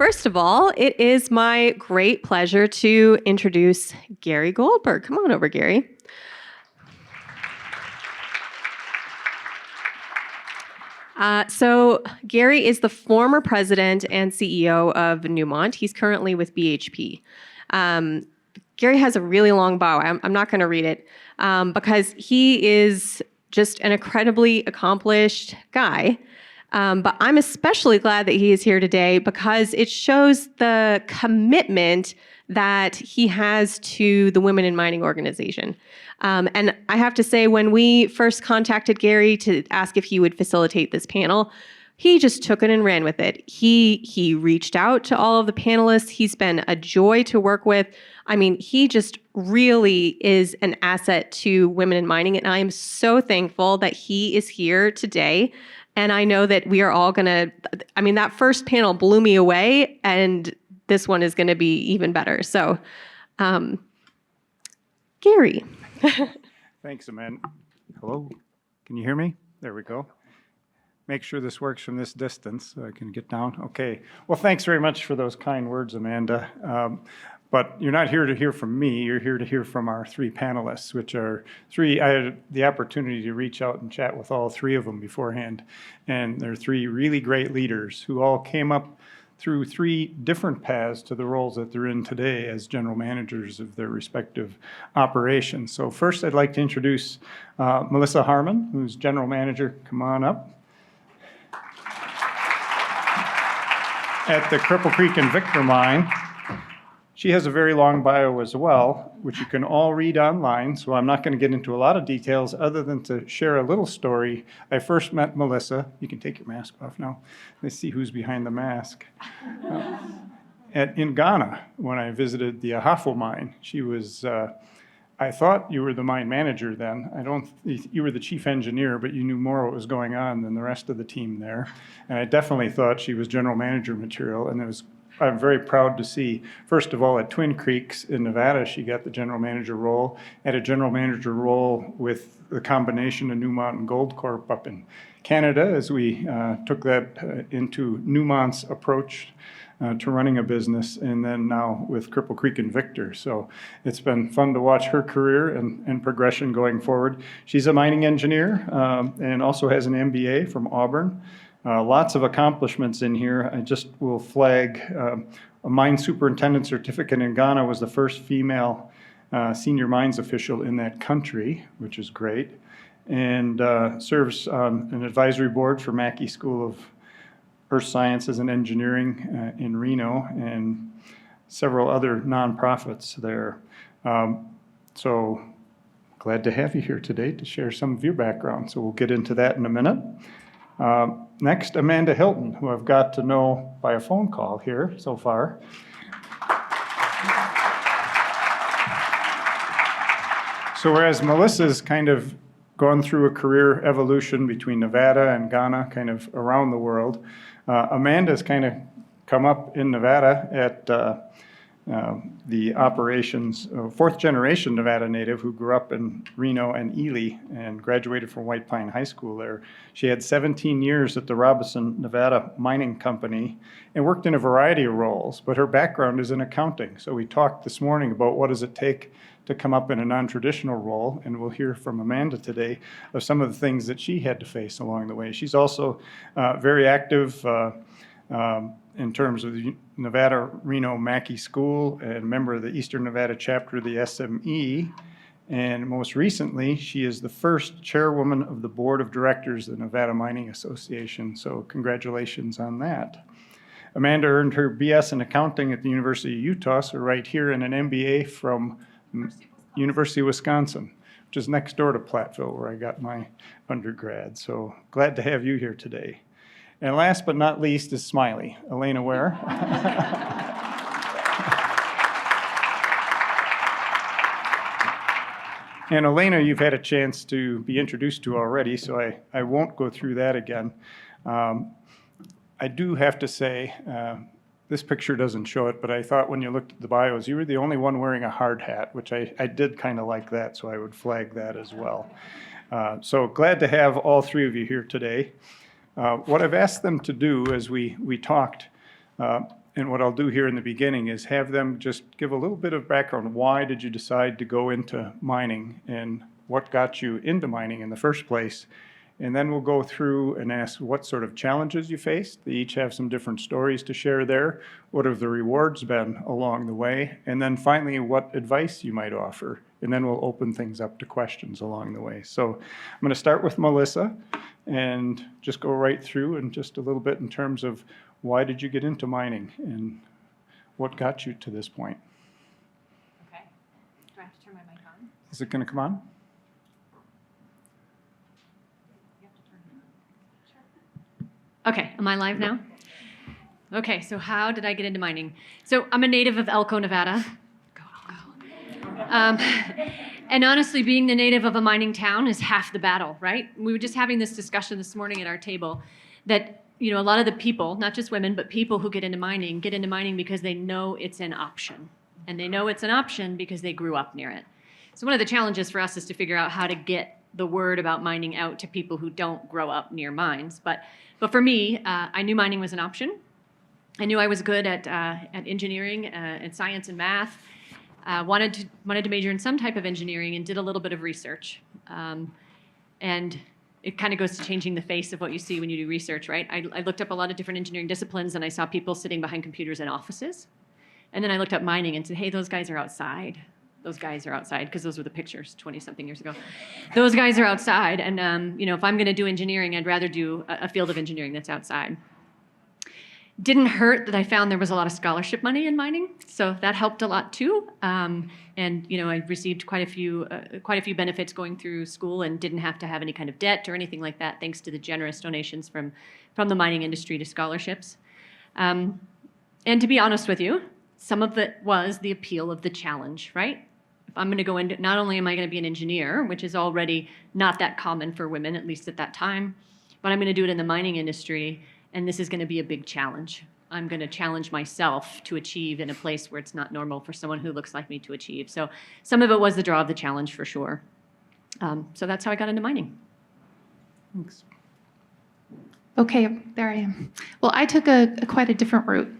first of all, it is my great pleasure to introduce Gary Goldberg. Come on over, Gary. So Gary is the former president and CEO of Newmont. He's currently with BHP. Gary has a really long bio. I'm not going to read it because he is just an incredibly accomplished guy. But I'm especially glad that he is here today because it shows the commitment that he has to the Women in Mining organization. And I have to say, when we first contacted Gary to ask if he would facilitate this panel, he just took it and ran with it. He reached out to all of the panelists. He's been a joy to work with. I mean, he just really is an asset to women in mining. And I am so thankful that he is here today. And I know that we are all going to, I mean, that first panel blew me away, and this one is going to be even better. So, Gary. Thanks, Amanda. Hello, can you hear me? There we go. Make sure this works from this distance so I can get down. Okay. Well, thanks very much for those kind words, Amanda. But you're not here to hear from me. You're here to hear from our three panelists, which are three. I had the opportunity to reach out and chat with all three of them beforehand. And they're three really great leaders who all came up through three different paths to the roles that they're in today as general managers of their respective operations. So first, I'd like to introduce Melissa Harmon, who's general manager. Come on up. At the Cripple Creek and Victor mine. She has a very long bio as well, which you can all read online, so I'm not going to get into a lot of details other than to share a little story. I first met Melissa. You can take your mask off now. Let's see who's behind the mask. In Ghana, when I visited the Ahafo mine. She was, I thought you were the mine manager then. You were the chief engineer, but you knew more what was going on than the rest of the team there. And I definitely thought she was general manager material, and I'm very proud to see, first of all, at Twin Creeks in Nevada, she got the general manager role, and a general manager role with the combination of Newmont and Goldcorp up in Canada as we took that into Newmont's approach to running a business, and then now with Cripple Creek and Victor. So it's been fun to watch her career and progression going forward. She's a mining engineer and also has an MBA from Auburn. Lots of accomplishments in here. I just will flag a mine superintendent certificate in Ghana was the first female senior mines official in that country, which is great, and serves on an advisory board for Mackey School of Earth Sciences and Engineering in Reno, and several other nonprofits there. So glad to have you here today to share some of your background. So we'll get into that in a minute. Next, Amanda Hilton, who I've got to know by a phone call here so far. So whereas Melissa's kind of gone through a career evolution between Nevada and Ghana, kind of around the world, Amanda's kind of come up in Nevada at the operations, fourth generation Nevada native who grew up in Reno and Ely and graduated from White Pine High School there. She had 17 years at the Robinson, Nevada Mining Company and worked in a variety of roles, but her background is in accounting. So we talked this morning about what does it take to come up in a non-traditional role, and we'll hear from Amanda today of some of the things that she had to face along the way. She's also very active in terms of the Nevada Reno Mackey School and member of the Eastern Nevada chapter of the SME. And most recently, she is the first chairwoman of the board of directors of the Nevada Mining Association. So congratulations on that. Amanda earned her BS in accounting at the University of Utah, so right here, and an MBA from University of Wisconsin, which is next door to Platteville, where I got my undergrad. So glad to have you here today. And last but not least is Smiley, Elaina Ware. And Elaina, you've had a chance to be introduced to already, so I won't go through that again. I do have to say, this picture doesn't show it, but I thought when you looked at the bios, you were the only one wearing a hard hat, which I did kind of like that, so I would flag that as well. So glad to have all three of you here today. What I've asked them to do as we talked And what I'll do here in the beginning is have them just give a little bit of background. Why did you decide to go into mining and what got you into mining in the first place? And then we'll go through and ask what sort of challenges you faced. They each have some different stories to share there. What have the rewards been along the way? And then finally, what advice you might offer. And then we'll open things up to questions along the way. So I'm going to start with Melissa and just go right through and just a little bit in terms of why did you get into mining and what got you to this point? Okay. Do I have to turn my mic on? Is it going to come on? Okay, am I live now? Okay, so how did I get into mining? So I'm a native of Elko, Nevada. Go, Elko. And honestly, being the native of a mining town is half the battle, right? We were just having this discussion this morning at our table that, you know, a lot of the people, not just women, but people who get into mining because they know it's an option. And they know it's an option because they grew up near it. So one of the challenges for us is to figure out how to get the word about mining out to people who don't grow up near mines. But for me, I knew mining was an option. I knew I was good at engineering and science and math. Wanted to major in some type of engineering and did a little bit of research. And it kind of goes to changing the face of what you see when you do research, right? I looked up a lot of different engineering disciplines and I saw people sitting behind computers in offices. And then I looked up mining and said, hey, those guys are outside. Those guys are outside, because those were the pictures 20-something years ago. Those guys are outside, and you know, if I'm going to do engineering, I'd rather do a field of engineering that's outside. Didn't hurt that I found there was a lot of scholarship money in mining, so that helped a lot too. And you know, I received quite a few benefits going through school, and didn't have to have any kind of debt or anything like that, thanks to the generous donations from the mining industry to scholarships. And to be honest with you, some of it was the appeal of the challenge, right? If I'm going to go into, not only am I going to be an engineer, which is already not that common for women, at least at that time, but I'm going to do it in the mining industry, and this is going to be a big challenge. I'm going to challenge myself to achieve in a place where it's not normal for someone who looks like me to achieve. So some of it was the draw of the challenge for sure. So that's how I got into mining. Thanks. Okay, there I am. Well, I took quite a different route.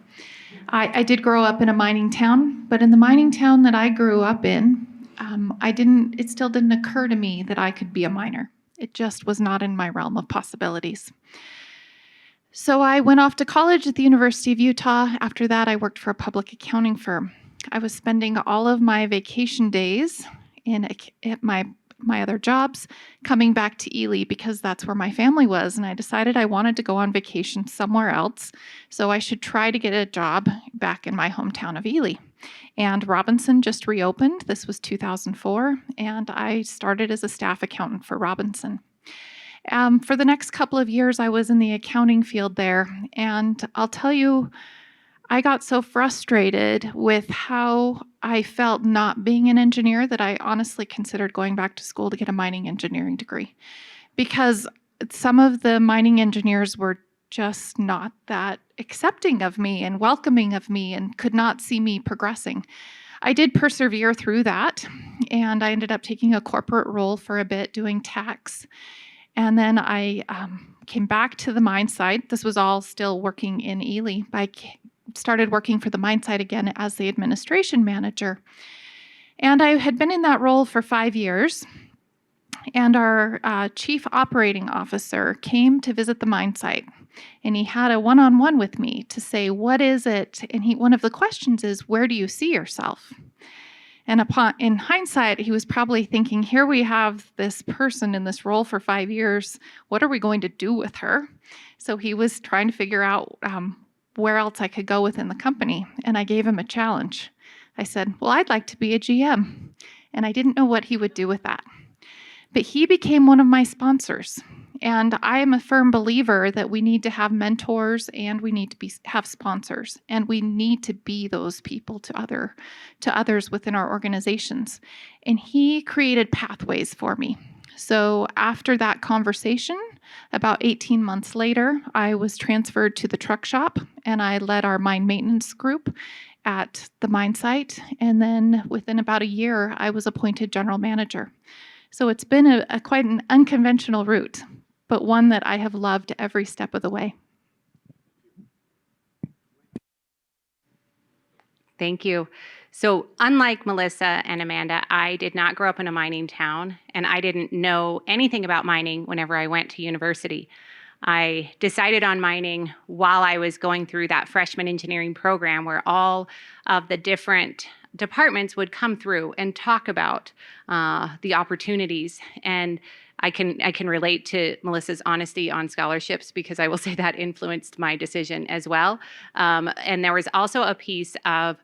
I did grow up in a mining town, but in the mining town that I grew up in, it still didn't occur to me that I could be a miner. It just was not in my realm of possibilities. So I went off to college at the University of Utah. After that, I worked for a public accounting firm. I was spending all of my vacation days at my other jobs, coming back to Ely because that's where my family was. And I decided I wanted to go on vacation somewhere else. So I should try to get a job back in my hometown of Ely. And Robinson just reopened. This was 2004. And I started as a staff accountant for Robinson. For the next couple of years, I was in the accounting field there. And I'll tell you, I got so frustrated with how I felt not being an engineer that I honestly considered going back to school to get a mining engineering degree, because some of the mining engineers were just not that accepting of me and welcoming of me and could not see me progressing. I did persevere through that, and I ended up taking a corporate role for a bit doing tax. And then I came back to the mine site. This was all still working in Ely. I started working for the mine site again as the administration manager. And I had been in that role for 5 years. And our chief operating officer came to visit the mine site. And he had a one-on-one with me to say, what is it? And one of the questions is, where do you see yourself? And in hindsight, he was probably thinking, here we have this person in this role for 5 years. What are we going to do with her? So he was trying to figure out where else I could go within the company. And I gave him a challenge. I said, well, I'd like to be a GM. And I didn't know what he would do with that. But he became one of my sponsors. And I am a firm believer that we need to have mentors and we need to have sponsors. And we need to be those people to others within our organizations. And he created pathways for me. So after that conversation, about 18 months later, I was transferred to the truck shop and I led our mine maintenance group at the mine site. And then within about a year, I was appointed general manager. So it's been quite an unconventional route, but one that I have loved every step of the way. Thank you. So unlike Melissa and Amanda, I did not grow up in a mining town, and I didn't know anything about mining whenever I went to university. I decided on mining while I was going through that freshman engineering program where all of the different departments would come through and talk about the opportunities. And I can relate to Melissa's honesty on scholarships because I will say that influenced my decision as well. And there was also a piece of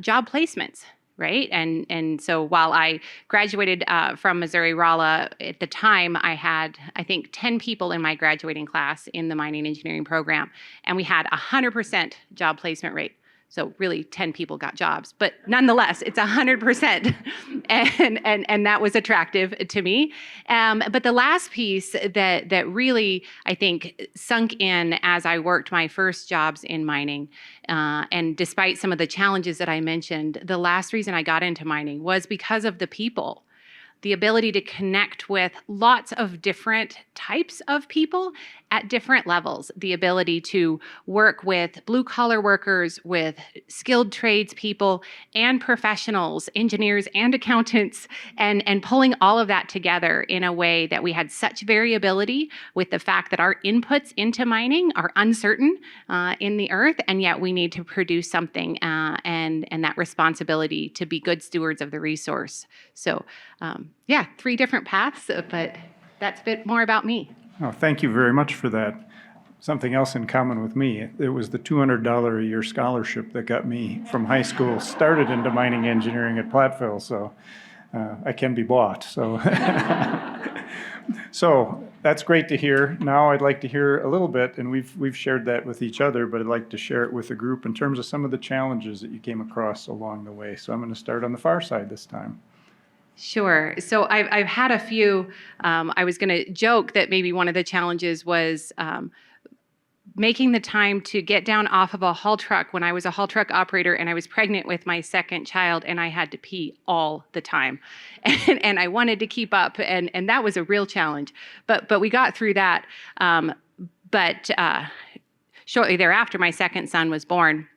job placements, right? And so while I graduated from Missouri Rolla, at the time I had, I think, 10 people in my graduating class in the mining engineering program, and we had 100% job placement rate. So really 10 people got jobs, but nonetheless, it's 100%. And that was attractive to me. But the last piece that really, I think, sunk in as I worked my first jobs in mining, and despite some of the challenges that I mentioned, the last reason I got into mining was because of the people. The ability to connect with lots of different types of people at different levels, the ability to work with blue-collar workers, with skilled tradespeople and professionals, engineers and accountants, and pulling all of that together in a way that we had such variability with the fact that our inputs into mining are uncertain in the earth, and yet we need to produce something, and that responsibility to be good stewards of the resource. So, yeah, 3 different paths, but that's a bit more about me. Oh, thank you very much for that. Something else in common with me, it was the $200 a year scholarship that got me from high school started into mining engineering at Platteville, so I can be bought. So, so that's great to hear. Now I'd like to hear a little bit, and we've shared that with each other, but I'd like to share it with the group in terms of some of the challenges that you came across along the way. So I'm going to start on the far side this time. Sure. So I've had a few. I was going to joke that maybe one of the challenges was making the time to get down off of a haul truck when I was a haul truck operator and I was pregnant with my second child and I had to pee all the time. And I wanted to keep up, and that was a real challenge. But we got through that. But shortly thereafter, my second son was born.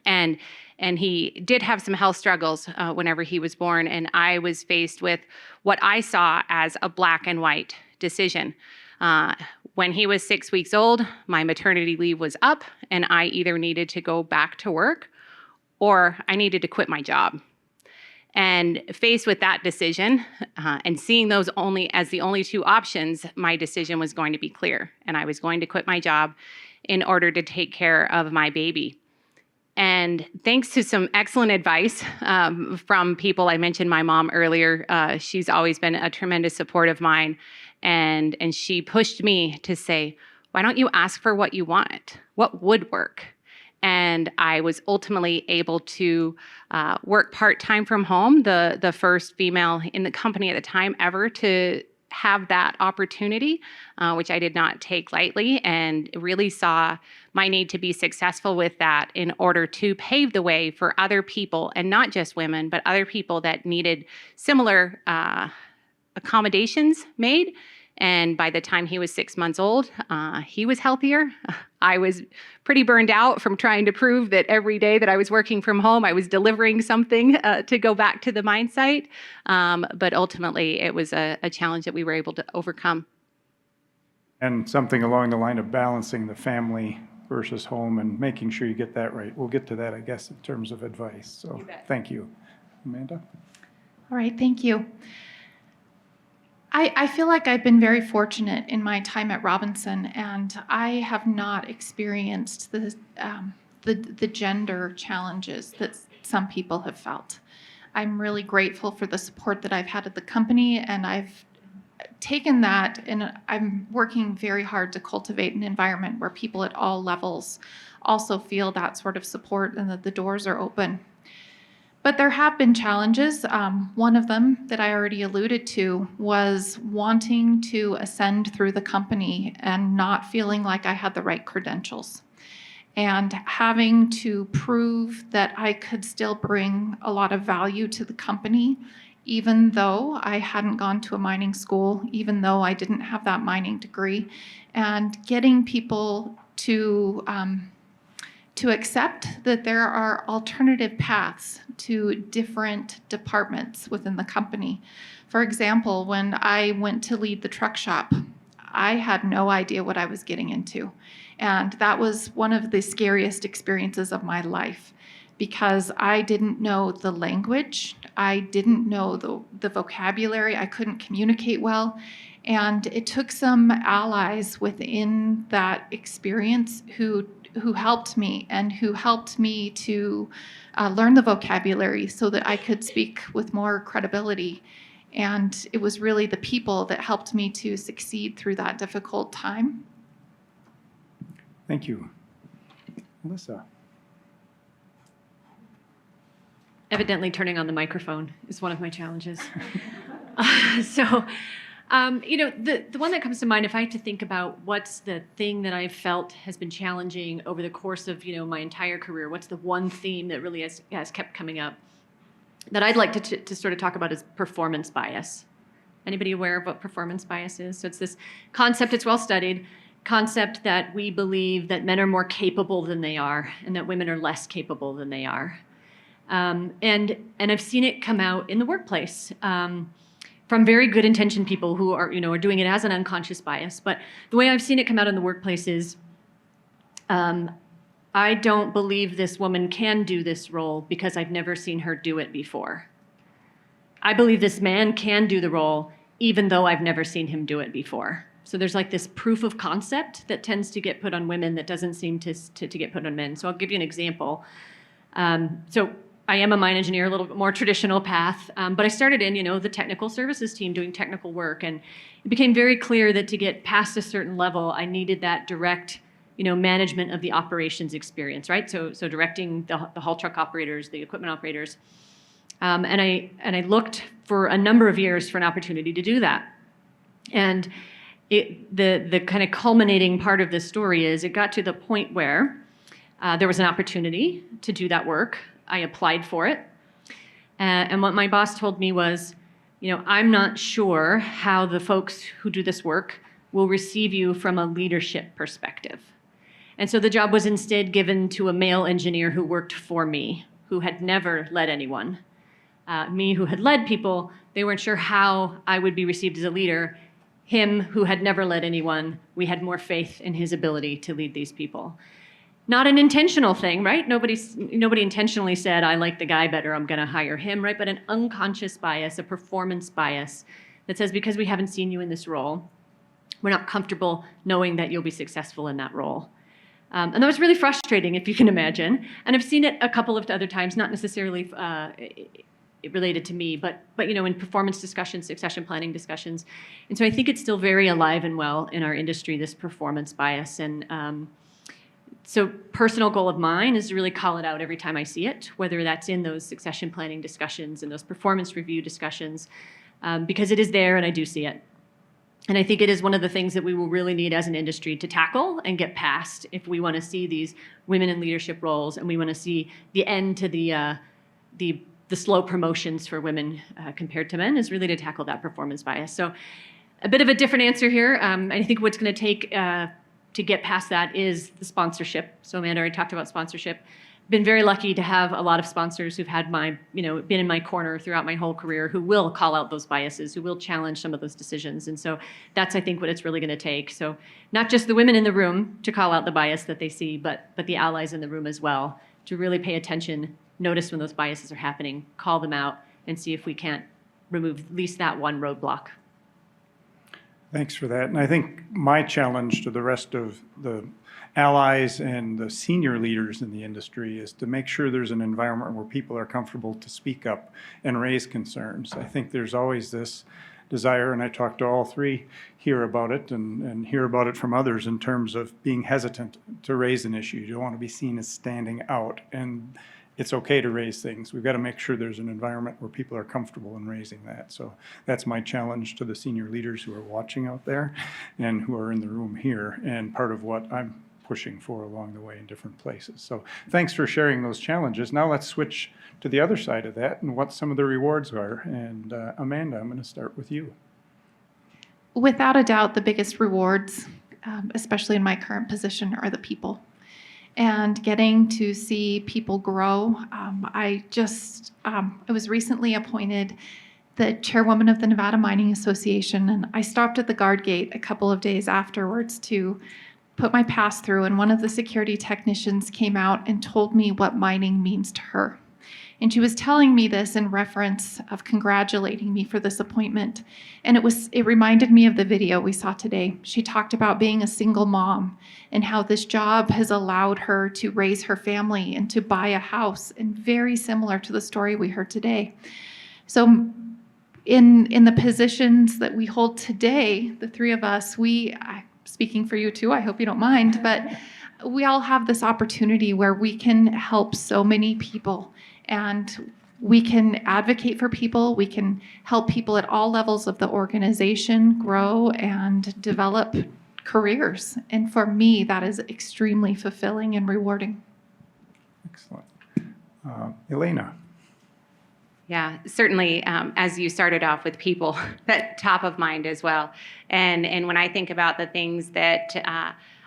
And he did have some health struggles whenever he was born, and I was faced with what I saw as a black and white decision. When he was 6 weeks old, my maternity leave was up, and I either needed to go back to work or I needed to quit my job. And faced with that decision and seeing those only as the only 2 options, my decision was going to be clear, and I was going to quit my job in order to take care of my baby. And thanks to some excellent advice from people, I mentioned my mom earlier. She's always been a tremendous support of mine. And she pushed me to say, why don't you ask for what you want? What would work? And I was ultimately able to work part-time from home, the first female in the company at the time ever to have that opportunity, which I did not take lightly, and really saw my need to be successful with that in order to pave the way for other people, and not just women, but other people that needed similar accommodations made. And by the time he was 6 months old, he was healthier. I was pretty burned out from trying to prove that every day that I was working from home, I was delivering something to go back to the mine site. But ultimately, it was a challenge that we were able to overcome. And something along the line of balancing the family versus home and making sure you get that right. We'll get to that, I guess, in terms of advice. So thank you. Amanda? All right, thank you. I feel like I've been very fortunate in my time at Robinson, and I have not experienced the gender challenges that some people have felt. I'm really grateful for the support that I've had at the company, and I've taken that, and I'm working very hard to cultivate an environment where people at all levels also feel that sort of support and that the doors are open. But there have been challenges. One of them that I already alluded to was wanting to ascend through the company and not feeling like I had the right credentials, and having to prove that I could still bring a lot of value to the company, even though I hadn't gone to a mining school, even though I didn't have that mining degree, and getting people to to accept that there are alternative paths to different departments within the company. For example, when I went to lead the truck shop, I had no idea what I was getting into. And that was one of the scariest experiences of my life because I didn't know the language, I didn't know the vocabulary, I couldn't communicate well. And it took some allies within that experience who helped me and who helped me to learn the vocabulary so that I could speak with more credibility. And it was really the people that helped me to succeed through that difficult time. Thank you. Melissa. Evidently, turning on the microphone is one of my challenges. The one that comes to mind, if I had to think about what's the thing that I've felt has been challenging over the course of, my entire career, what's the one theme that really has kept coming up that I'd like to sort of talk about is performance bias. Anybody aware of what performance bias is? So it's this concept, it's well studied, concept that we believe that men are more capable than they are and that women are less capable than they are. And I've seen it come out in the workplace. From very good intentioned people who are doing it as an unconscious bias. But the way I've seen it come out in the workplace is, I don't believe this woman can do this role because I've never seen her do it before. I believe this man can do the role even though I've never seen him do it before. So there's like this proof of concept that tends to get put on women that doesn't seem to get put on men. So I'll give you an example. So I am a mine engineer, a little bit more traditional path, but I started in, the technical services team doing technical work, and it became very clear that to get past a certain level, I needed that direct, management of the operations experience, right? So directing the haul truck operators, the equipment operators, and I looked for a number of years for an opportunity to do that, and the kind of culminating part of this story is it got to the point where there was an opportunity to do that work. I applied for it. And what my boss told me was, I'm not sure how the folks who do this work will receive you from a leadership perspective. And so the job was instead given to a male engineer who worked for me, who had never led anyone. Me, who had led people, they weren't sure how I would be received as a leader. Him, who had never led anyone, we had more faith in his ability to lead these people. Not an intentional thing, right? Nobody intentionally said, I like the guy better, I'm gonna hire him, right? But an unconscious bias, a performance bias that says because we haven't seen you in this role, we're not comfortable knowing that you'll be successful in that role. And that was really frustrating, if you can imagine. And I've seen it a couple of other times, not necessarily related to me, but in performance discussions, succession planning discussions. And so I think it's still very alive and well in our industry, this performance bias. And so personal goal of mine is to really call it out every time I see it, whether that's in those succession planning discussions and those performance review discussions, because it is there and I do see it. And I think it is one of the things that we will really need as an industry to tackle and get past if we want to see these women in leadership roles and we want to see the end to the slow promotions for women compared to men, is really to tackle that performance bias. So a bit of a different answer here. I think what's going to take to get past that is the sponsorship. So Amanda already talked about sponsorship. Been very lucky to have a lot of sponsors who've had been in my corner throughout my whole career, who will call out those biases, who will challenge some of those decisions. And so that's, I think, what it's really going to take. So not just the women in the room to call out the bias that they see, but the allies in the room as well, to really pay attention, notice when those biases are happening, call them out, and see if we can't remove at least that one roadblock. Thanks for that. And I think my challenge to the rest of the allies and the senior leaders in the industry is to make sure there's an environment where people are comfortable to speak up and raise concerns. I think there's always this desire, and I talk to all three here about it and hear about it from others in terms of being hesitant to raise an issue. You don't want to be seen as standing out. And it's okay to raise things. We've got to make sure there's an environment where people are comfortable in raising that. So that's my challenge to the senior leaders who are watching out there and who are in the room here, and part of what I'm pushing for along the way in different places. So thanks for sharing those challenges. Now let's switch to the other side of that and what some of the rewards are. And Amanda, I'm going to start with you. Without a doubt, the biggest rewards, especially in my current position, are the people. and getting to see people grow. I was recently appointed the chairwoman of the Nevada Mining Association, and I stopped at the guard gate a couple of days afterwards to put my pass through, and one of the security technicians came out and told me what mining means to her. And she was telling me this in reference of congratulating me for this appointment. And it reminded me of the video we saw today. She talked about being a single mom and how this job has allowed her to raise her family and to buy a house, and very similar to the story we heard today. So in the positions that we hold today, the three of us, speaking for you too, I hope you don't mind, but we all have this opportunity where we can help so many people, and we can advocate for people. We can help people at all levels of the organization grow and develop careers. And for me, that is extremely fulfilling and rewarding. Excellent. Elaina. Yeah, certainly, as you started off with people, that top of mind as well. And when I think about the things that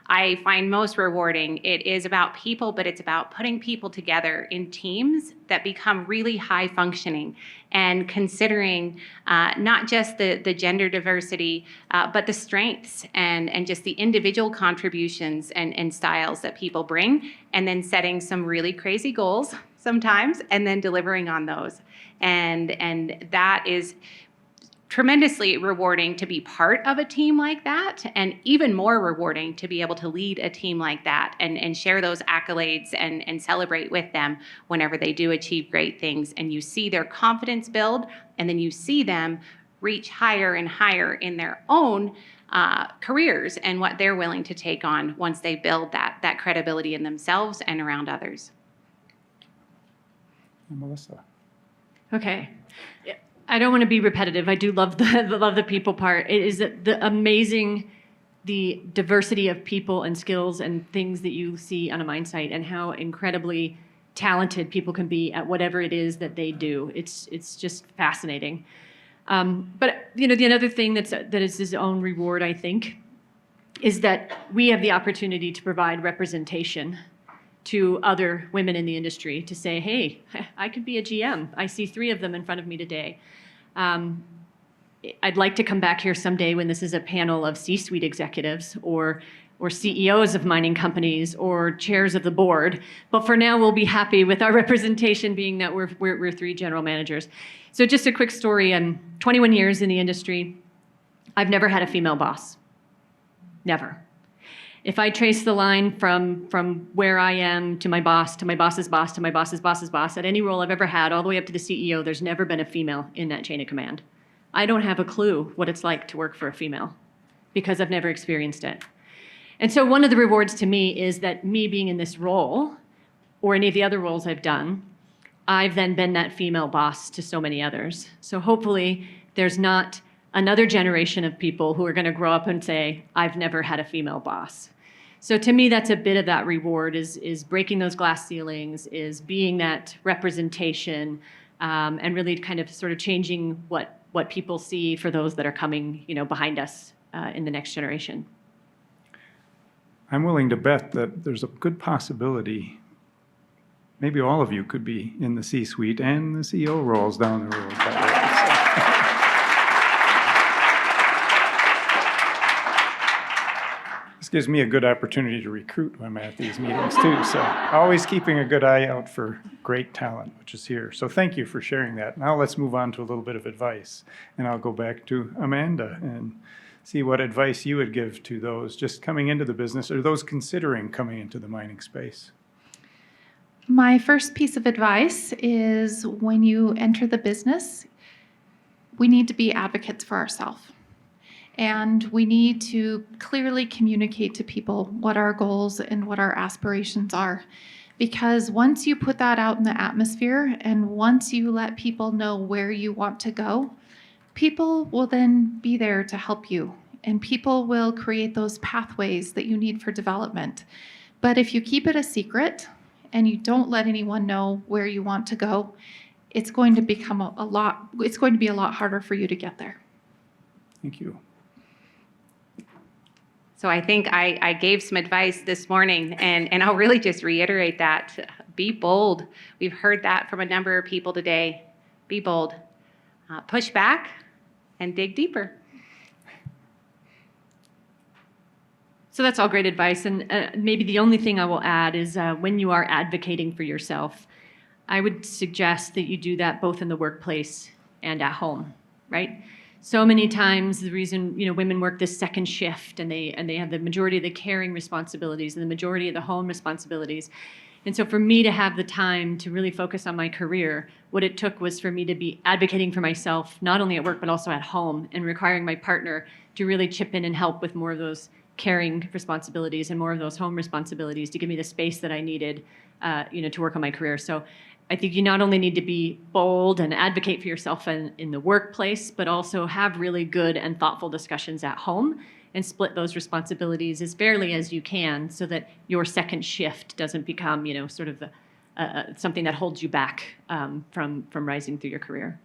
I find most rewarding, it is about people, but it's about putting people together in teams that become really high functioning, and considering not just the gender diversity, but the strengths and just the individual contributions and styles that people bring, and then setting some really crazy goals sometimes, and then delivering on those. And that is tremendously rewarding to be part of a team like that, and even more rewarding to be able to lead a team like that and share those accolades and celebrate with them whenever they do achieve great things. And you see their confidence build, and then you see them reach higher and higher in their own careers and what they're willing to take on once they build that credibility in themselves and around others. And Melissa. Okay. I don't want to be repetitive. I do love the people part. It is the diversity of people and skills and things that you see on a mine site, and how incredibly talented people can be at whatever it is that they do. It's just fascinating. But the other thing that is his own reward, I think, is that we have the opportunity to provide representation to other women in the industry, to say, hey, I could be a GM. I see 3 of them in front of me today. I'd like to come back here someday when this is a panel of C-suite executives or CEOs of mining companies or chairs of the board. But for now, we'll be happy with our representation being that we're 3 general managers. So just a quick story. I'm 21 years in the industry. I've never had a female boss. Never. If I trace the line from where I am to my boss, to my boss's boss, to my boss's boss's boss, at any role I've ever had, all the way up to the CEO, there's never been a female in that chain of command. I don't have a clue what it's like to work for a female because I've never experienced it. And so one of the rewards to me is that me being in this role, or any of the other roles I've done, I've then been that female boss to so many others. So hopefully there's not another generation of people who are going to grow up and say, I've never had a female boss. So to me, that's a bit of that reward, is breaking those glass ceilings, is being that representation, and really kind of sort of changing what people see for those that are coming, behind us in the next generation. I'm willing to bet that there's a good possibility maybe all of you could be in the C-suite and the CEO roles down the road. This gives me a good opportunity to recruit when I'm at these meetings too. So always keeping a good eye out for great talent, which is here. So thank you for sharing that. Now let's move on to a little bit of advice. And I'll go back to Amanda and see what advice you would give to those just coming into the business or those considering coming into the mining space. My first piece of advice is when you enter the business, we need to be advocates for ourselves. And we need to clearly communicate to people what our goals and what our aspirations are. Because once you put that out in the atmosphere and once you let people know where you want to go, people will then be there to help you. And people will create those pathways that you need for development. But if you keep it a secret and you don't let anyone know where you want to go, it's going to become it's going to be a lot harder for you to get there. Thank you. So I think I gave some advice this morning, and I'll really just reiterate that. Be bold. We've heard that from a number of people today. Be bold. Push back and dig deeper. So that's all great advice. And maybe the only thing I will add is when you are advocating for yourself, I would suggest that you do that both in the workplace and at home, right? So many times the reason women work this second shift and they have the majority of the caring responsibilities and the majority of the home responsibilities. And so for me to have the time to really focus on my career, what it took was for me to be advocating for myself, not only at work, but also at home, and requiring my partner to really chip in and help with more of those caring responsibilities and more of those home responsibilities to give me the space that I needed, to work on my career. So I think you not only need to be bold and advocate for yourself in the workplace, but also have really good and thoughtful discussions at home and split those responsibilities as fairly as you can so that your second shift doesn't become, sort of something that holds you back from rising through your career.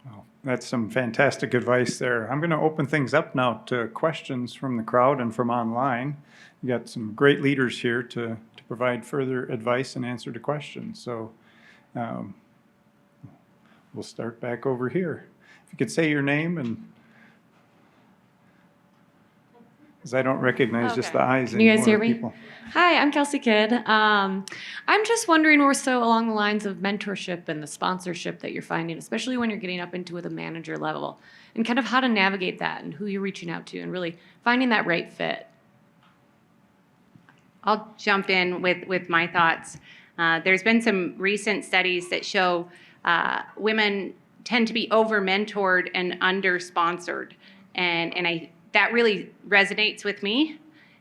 Well, that's some fantastic advice there. I'm going to open things up now to questions from the crowd and from online. We got some great leaders here to provide further advice and answer to questions. So we'll start back over here. If you could say your name, and because I don't recognize just the eyes Can you guys anymore hear of me? people. Hi, I'm Kelsey Kidd. I'm just wondering more so along the lines of mentorship and the sponsorship that you're finding, especially when you're getting up into the manager level, and kind of how to navigate that and who you're reaching out to and really finding that right fit. I'll jump in with my thoughts. There's been some recent studies that show women tend to be over-mentored and under-sponsored, and that really resonates with me.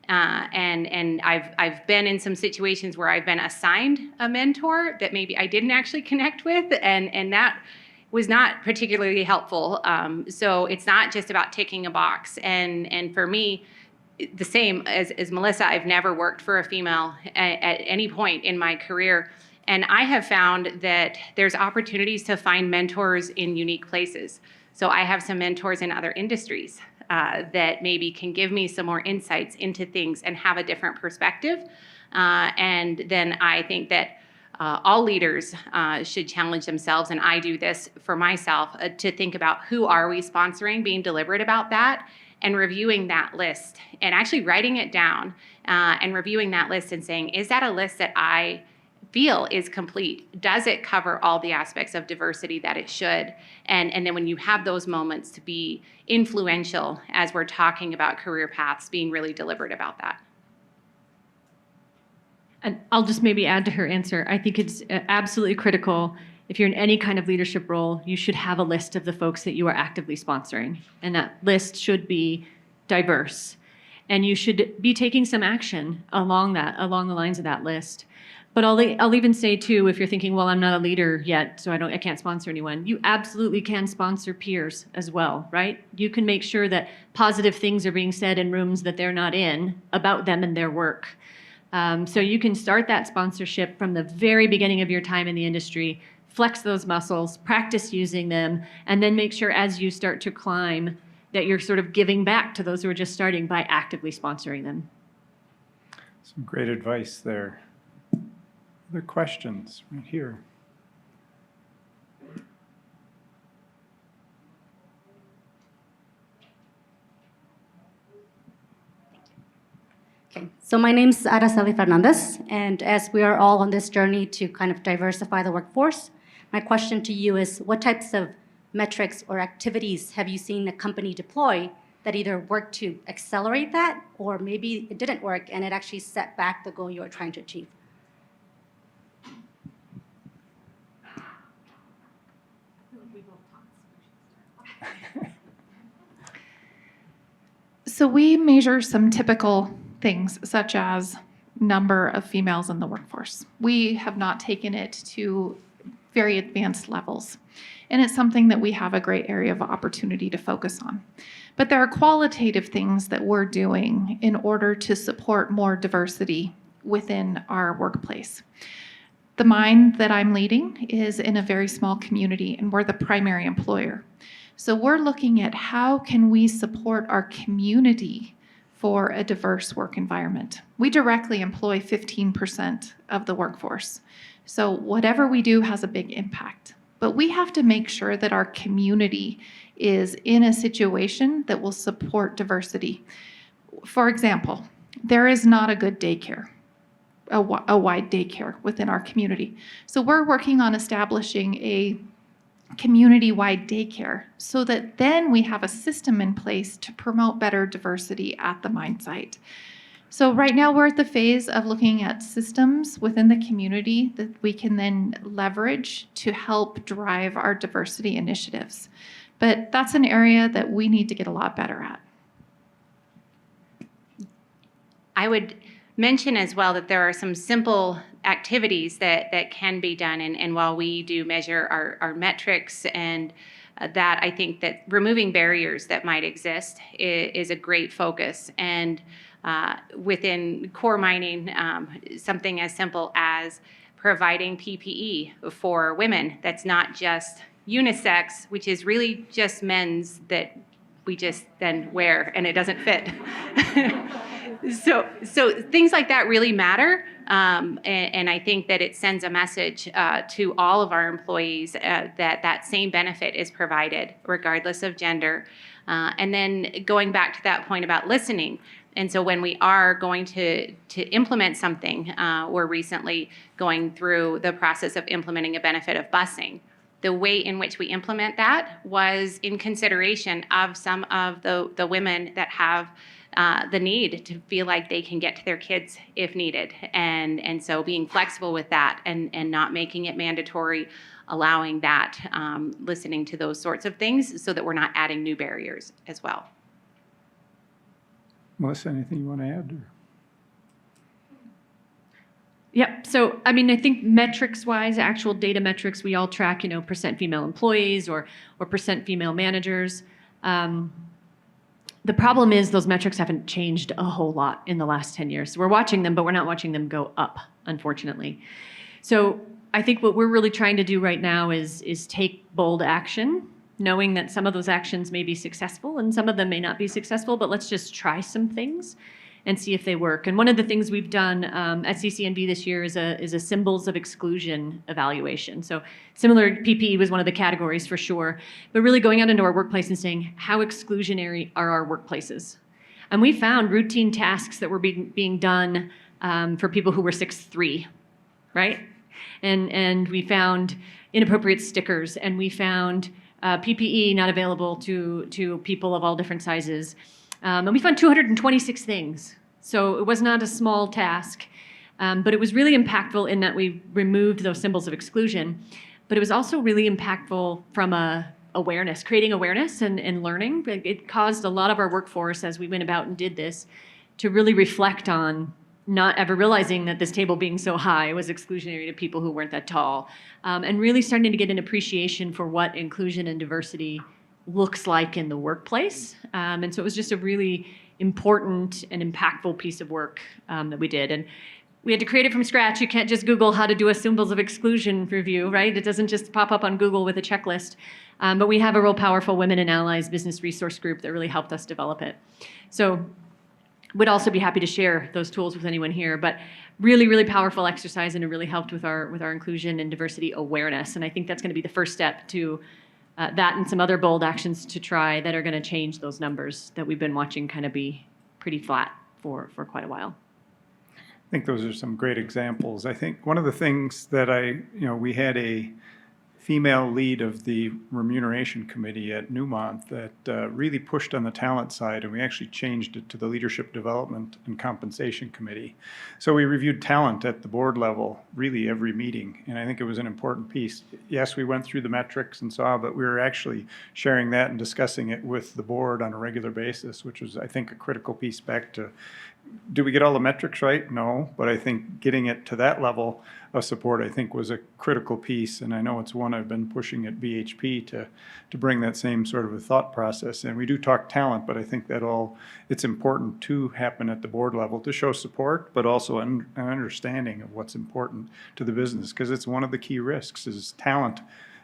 And I've been in some situations where I've been assigned a mentor that maybe I didn't actually connect with, and that was not particularly helpful. So it's not just about ticking a box. And for me, the same as Melissa, I've never worked for a female at any point in my career. And I have found that there's opportunities to find mentors in unique places. So I have some mentors in other industries that maybe can give me some more insights into things and have a different perspective. And then I think that all leaders should challenge themselves, and I do this for myself, to think about who are we sponsoring, being deliberate about that, and reviewing that list, and actually writing it down and reviewing that list and saying, is that a list that I feel is complete? Does it cover all the aspects of diversity that it should? And then when you have those moments to be influential as we're talking about career paths, being really deliberate about that. And I'll just maybe add to her answer. I think it's absolutely critical. If you're in any kind of leadership role, you should have a list of the folks that you are actively sponsoring. And that list should be diverse. And you should be taking some action along the lines of that list. But I'll even say too, if you're thinking, well, I'm not a leader yet, so I can't sponsor anyone. You absolutely can sponsor peers as well, right? You can make sure that positive things are being said in rooms that they're not in about them and their work. So you can start that sponsorship from the very beginning of your time in the industry, flex those muscles, practice using them, and then make sure as you start to climb that you're sort of giving back to those who are just starting by actively sponsoring them. Some great advice there. Other questions right here? Okay, so my name is Araceli Fernandez, and as we are all on this journey to kind of diversify the workforce, my question to you is, what types of metrics or activities have you seen a company deploy that either worked to accelerate that, or maybe it didn't work and it actually set back the goal you were trying to achieve? So we measure some typical things, such as number of females in the workforce. We have not taken it to very advanced levels, and it's something that we have a great area of opportunity to focus on. But there are qualitative things that we're doing in order to support more diversity within our workplace. The mine that I'm leading is in a very small community, and we're the primary employer. So we're looking at how can we support our community for a diverse work environment. We directly employ 15% of the workforce. So whatever we do has a big impact. But we have to make sure that our community is in a situation that will support diversity. For example, there is not a good daycare, a wide daycare within our community. So we're working on establishing a community-wide daycare so that then we have a system in place to promote better diversity at the mine site. So right now we're at the phase of looking at systems within the community that we can then leverage to help drive our diversity initiatives. But that's an area that we need to get a lot better at. I would mention as well that there are some simple activities that can be done. And while we do measure our metrics and that, I think that removing barriers that might exist is a great focus. And within core mining, something as simple as providing PPE for women that's not just unisex, which is really just men's that we just then wear and it doesn't fit. So things like that really matter, and I think that it sends a message to all of our employees that same benefit is provided regardless of gender. And then going back to that point about listening, and so when we are going to implement something, we're recently going through the process of implementing a benefit of busing. The way in which we implement that was in consideration of some of the women that have the need to feel like they can get to their kids if needed. And so being flexible with that and not making it mandatory, allowing that, listening to those sorts of things so that we're not adding new barriers as well. Melissa, anything you want to add? Or? Yep. So, I mean, I think metrics-wise, actual data metrics, we all track, percent female employees or percent female managers. The problem is those metrics haven't changed a whole lot in the last 10 years. So we're watching them, but we're not watching them go up, unfortunately. So I think what we're really trying to do right now is take bold action, knowing that some of those actions may be successful and some of them may not be successful, but let's just try some things and see if they work. And one of the things we've done at CCNB this year is a symbols of exclusion evaluation. So similar, PPE was one of the categories for sure, but really going out into our workplace and saying, how exclusionary are our workplaces? And we found routine tasks that were being done for people who were 6'3", right? And we found inappropriate stickers, and we found PPE not available to people of all different sizes. And we found 226 things. So it was not a small task, but it was really impactful in that we removed those symbols of exclusion. But it was also really impactful from awareness, creating awareness and learning. It caused a lot of our workforce, as we went about and did this, to really reflect on not ever realizing that this table being so high was exclusionary to people who weren't that tall, and really starting to get an appreciation for what inclusion and diversity looks like in the workplace. And so it was just a really important and impactful piece of work that we did. And we had to create it from scratch. You can't just Google how to do a symbols of exclusion review, right? It doesn't just pop up on Google with a checklist. But we have a real powerful Women and Allies business resource group that really helped us develop it. So would also be happy to share those tools with anyone here, but really, really powerful exercise, and it really helped with our inclusion and diversity awareness. And I think that's going to be the first step to that and some other bold actions to try that are going to change those numbers that we've been watching kind of be pretty flat for quite a while. I think those are some great examples. I think one of the things that we had a female lead of the remuneration committee at Newmont that really pushed on the talent side, and we actually changed it to the leadership development and compensation committee. So we reviewed talent at the board level really every meeting, and I think it was an important piece. Yes, we went through the metrics and saw, but we were actually sharing that and discussing it with the board on a regular basis, which was, I think, a critical piece back to, do we get all the metrics right? No, but I think getting it to that level of support, I think, was a critical piece, and I know it's one I've been pushing at BHP to bring that same sort of a thought process. And we do talk talent, but I think that it's important to happen at the board level to show support, but also an understanding of what's important to the business, because it's one of the key risks is talent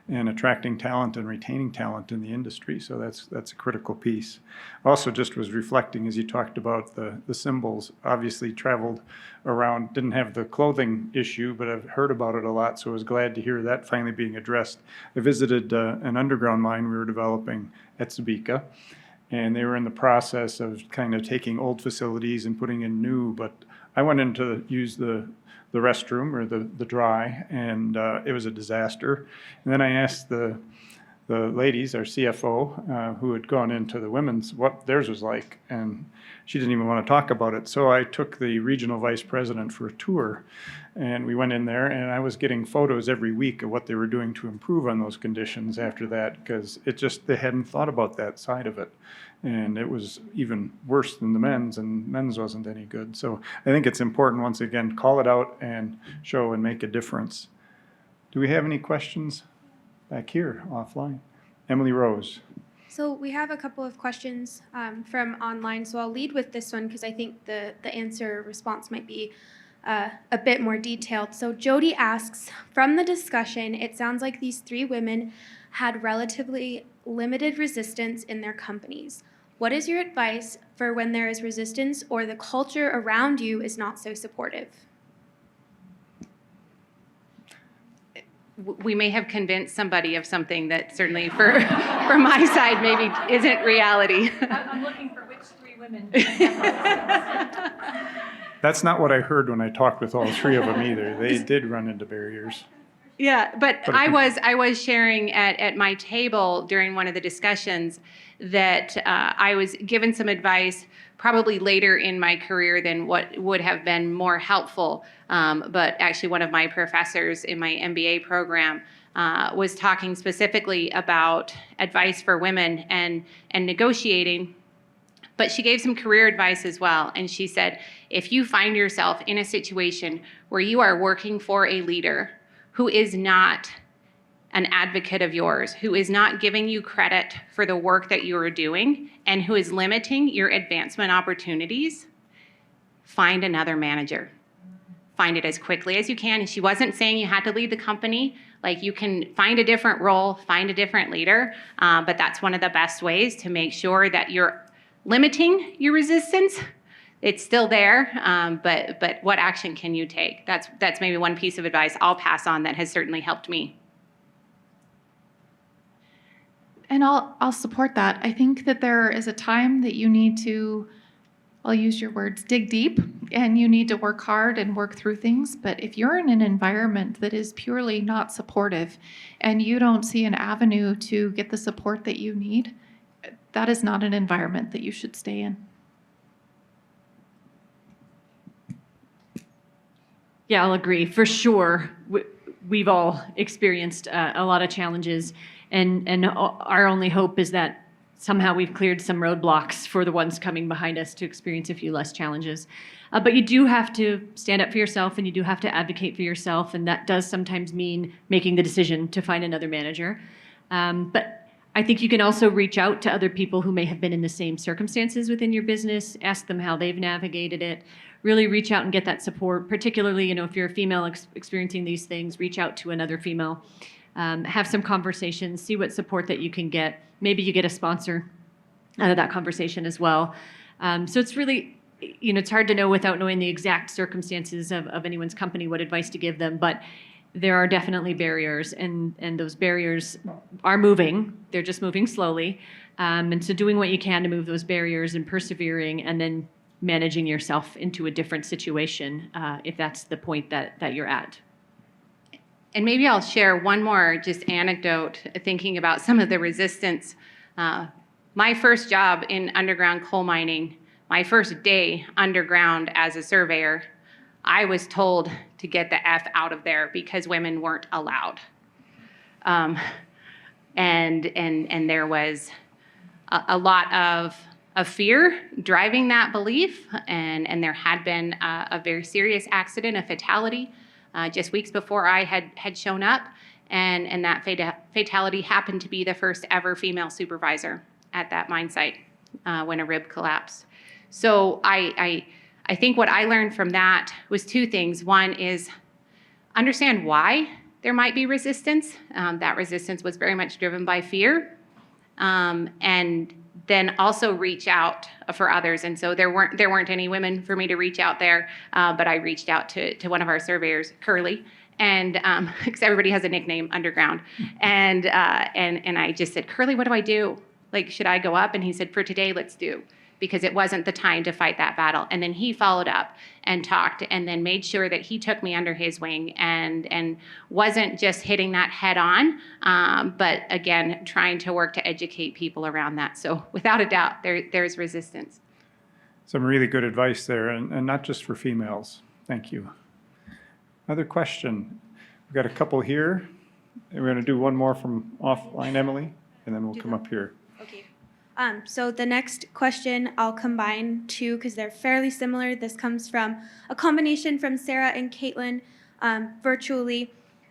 and attracting talent and retaining talent in the industry. So that's a critical piece. Also, just was reflecting as you talked about the symbols. Obviously, traveled around, didn't have the clothing issue, but I've heard about it a lot. So I was glad to hear that finally being addressed. I visited an underground mine we were developing at Subika, and they were in the process of kind of taking old facilities and putting in new. But I went in to use the restroom or the dry, and it was a disaster. And then I asked the ladies, our CFO, who had gone into the women's, what theirs was like, and she didn't even want to talk about it. So I took the regional vice president for a tour, and we went in there, and I was getting photos every week of what they were doing to improve on those conditions after that, because they hadn't thought about that side of it. And it was even worse than the men's, and men's wasn't any good. So I think it's important, once again, call it out and show and make a difference. Do we have any questions back here offline? Emily Rose. So we have a couple of questions from online. So I'll lead with this one because I think the answer response might be a bit more detailed. So Jody asks, from the discussion, it sounds like these 3 women had relatively limited resistance in their companies. What is your advice for when there is resistance or the culture around you is not so supportive? We may have convinced somebody of something that certainly for my side maybe isn't reality. I'm looking for which 3 women. That's not what I heard when I talked with all 3 of them either. They did run into barriers. Yeah, but I was sharing at my table during one of the discussions that I was given some advice probably later in my career than what would have been more helpful. But actually one of my professors in my MBA program was talking specifically about advice for women and negotiating. But she gave some career advice as well. And she said, if you find yourself in a situation where you are working for a leader who is not an advocate of yours, who is not giving you credit for the work that you are doing, and who is limiting your advancement opportunities, find another manager. Find it as quickly as you can. And she wasn't saying you had to lead the company. Like, you can find a different role, find a different leader, but that's one of the best ways to make sure that you're limiting your resistance. It's still there, but what action can you take? That's maybe one piece of advice I'll pass on that has certainly helped me. And I'll support that. I think that there is a time that you need to, I'll use your words, dig deep, and you need to work hard and work through things. But if you're in an environment that is purely not supportive and you don't see an avenue to get the support that you need, that is not an environment that you should stay in. Yeah, I'll agree. For sure, we've all experienced a lot of challenges, and our only hope is that somehow we've cleared some roadblocks for the ones coming behind us to experience a few less challenges. But you do have to stand up for yourself, and you do have to advocate for yourself, and that does sometimes mean making the decision to find another manager. But I think you can also reach out to other people who may have been in the same circumstances within your business, ask them how they've navigated it, really reach out and get that support, particularly, if you're a female experiencing these things, reach out to another female, have some conversations, see what support that you can get. Maybe you get a sponsor out of that conversation as well. So it's really, it's hard to know without knowing the exact circumstances of anyone's company what advice to give them, but there are definitely barriers, and those barriers are moving. They're just moving slowly. And so doing what you can to move those barriers and persevering, and then managing yourself into a different situation if that's the point that you're at. And maybe I'll share one more just anecdote thinking about some of the resistance. My first job in underground coal mining, my first day underground as a surveyor, I was told to get the F out of there because women weren't allowed. And there was a lot of fear driving that belief, and there had been a very serious accident, a fatality, just weeks before I had shown up, and that fatality happened to be the first ever female supervisor at that mine site when a rib collapsed. So I think what I learned from that was 2 things. One is understand why there might be resistance. That resistance was very much driven by fear. And then also reach out for others. And so there weren't any women for me to reach out there, but I reached out to one of our surveyors, Curly, and because everybody has a nickname underground, and I just said, Curly, what do I do? Like, should I go up? And he said, for today, let's do, because it wasn't the time to fight that battle. And then he followed up and talked, and then made sure that he took me under his wing and wasn't just hitting that head on, but again, trying to work to educate people around that. So without a doubt, there's resistance. Some really good advice there, and not just for females. Thank you. Another question? We've got a couple here. We're going to do one more from offline, Emily, and then we'll come up here. Okay. So the next question, I'll combine two because they're fairly similar. This comes from a combination from Sarah and Caitlin virtually.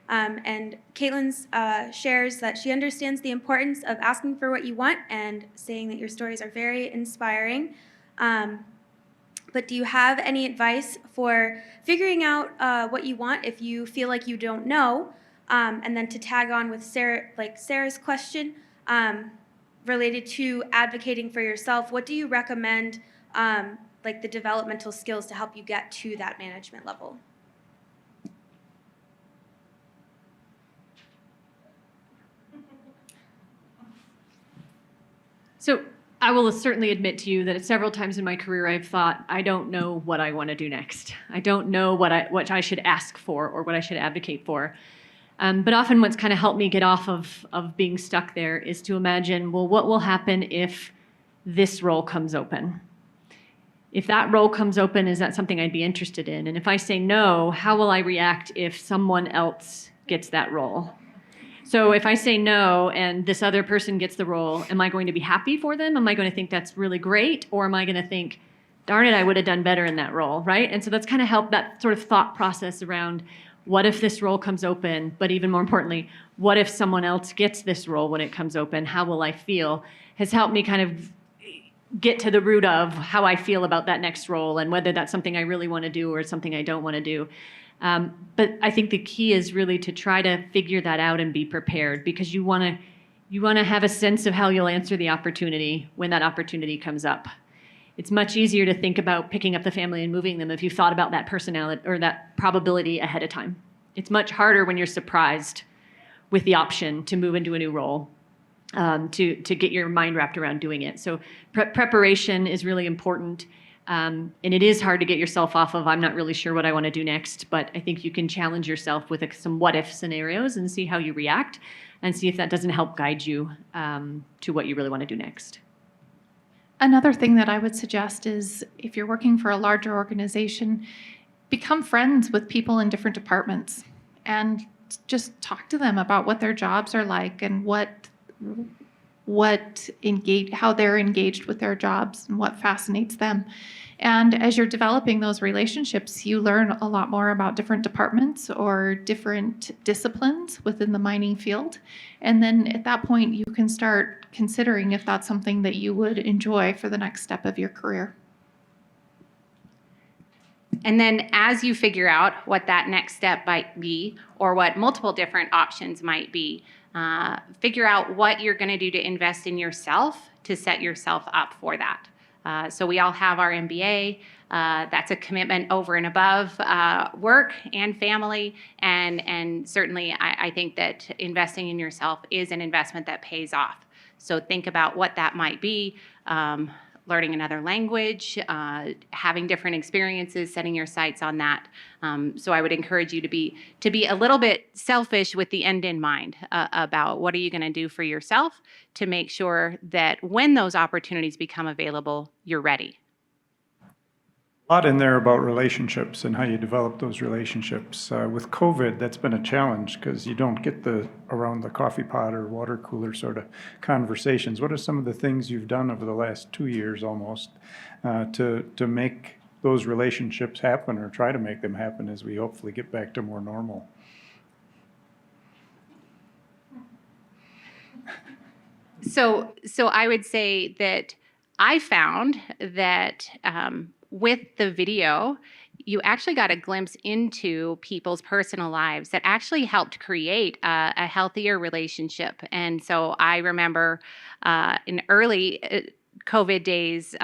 And Caitlin's shares that she understands the importance of asking for what you want and saying that your stories are very inspiring. But do you have any advice for figuring out what you want if you feel like you don't know? And then to tag on with Sarah's question, related to advocating for yourself, what do you recommend, like the developmental skills to help you get to that management level? So I will certainly admit to you that several times in my career I've thought, I don't know what I want to do next. I don't know what I should ask for or what I should advocate for. But often what's kind of helped me get off of being stuck there is to imagine, well, what will happen if this role comes open? If that role comes open, is that something I'd be interested in? And if I say no, how will I react if someone else gets that role? So if I say no and this other person gets the role, am I going to be happy for them? Am I going to think that's really great? Or am I going to think, darn it, I would have done better in that role, right? And so that's kind of helped that sort of thought process around, what if this role comes open? But even more importantly, what if someone else gets this role when it comes open? How will I feel? Has helped me kind of get to the root of how I feel about that next role and whether that's something I really want to do or something I don't want to do. But I think the key is really to try to figure that out and be prepared, because you want to have a sense of how you'll answer the opportunity when that opportunity comes up. It's much easier to think about picking up the family and moving them if you've thought about that personality or that probability ahead of time. It's much harder when you're surprised with the option to move into a new role, to get your mind wrapped around doing it. So preparation is really important. And it is hard to get yourself off of, I'm not really sure what I want to do next, but I think you can challenge yourself with some what-if scenarios and see how you react and see if that doesn't help guide you to what you really want to do next. Another thing that I would suggest is if you're working for a larger organization, become friends with people in different departments and just talk to them about what their jobs are like and how they're engaged with their jobs and what fascinates them. And as you're developing those relationships, you learn a lot more about different departments or different disciplines within the mining field. And then at that point, you can start considering if that's something that you would enjoy for the next step of your career. And then as you figure out what that next step might be, or what multiple different options might be, figure out what you're going to do to invest in yourself to set yourself up for that. So we all have our MBA. That's a commitment over and above work and family. And certainly I think that investing in yourself is an investment that pays off. So think about what that might be. Learning another language, having different experiences, setting your sights on that. So I would encourage you to be a little bit selfish with the end in mind about what are you going to do for yourself to make sure that when those opportunities become available, you're ready. A lot in there about relationships and how you develop those relationships. With COVID, that's been a challenge because you don't get the around the coffee pot or water cooler sort of conversations. What are some of the things you've done over the last 2 years almost to make those relationships happen or try to make them happen as we hopefully get back to more normal? So I would say that I found that with the video, you actually got a glimpse into people's personal lives that actually helped create a healthier relationship. And so I remember in early COVID days,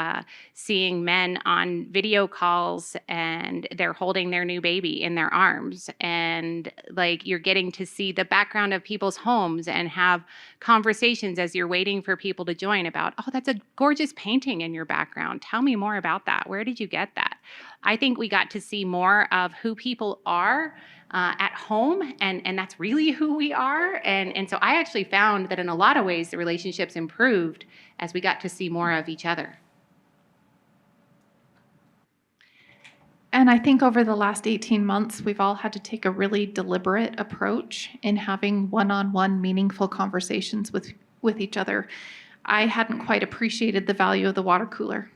seeing men on video calls and they're holding their new baby in their arms. And like you're getting to see the background of people's homes and have conversations as you're waiting for people to join about, oh, that's a gorgeous painting in your background. Tell me more about that. Where did you get that? I think we got to see more of who people are at home, and that's really who we are. And so I actually found that in a lot of ways the relationships improved as we got to see more of each other. And I think over the last 18 months, we've all had to take a really deliberate approach in having one-on-one meaningful conversations with each other. I hadn't quite appreciated the value of the water cooler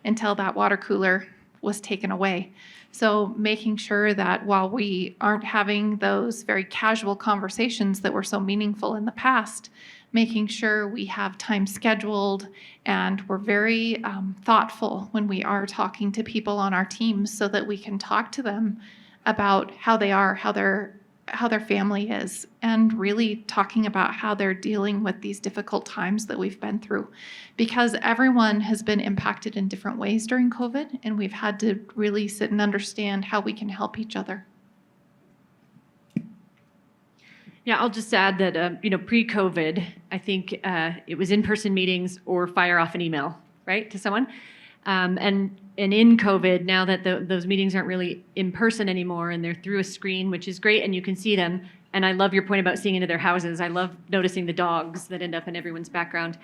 until that water cooler was taken away. So making sure that while we aren't having those very casual conversations that were so meaningful in the past, making sure we have time scheduled and we're very thoughtful when we are talking to people on our teams so that we can talk to them about how they are, how their family is, and really talking about how they're dealing with these difficult times that we've been through. Because everyone has been impacted in different ways during COVID, and we've had to really sit and understand how we can help each other. Yeah, I'll just add that, pre-COVID, I think it was in-person meetings or fire off an email, right, to someone. And in COVID, now that those meetings aren't really in person anymore and they're through a screen, which is great, and you can see them. And I love your point about seeing into their houses. I love noticing the dogs that end up in everyone's background.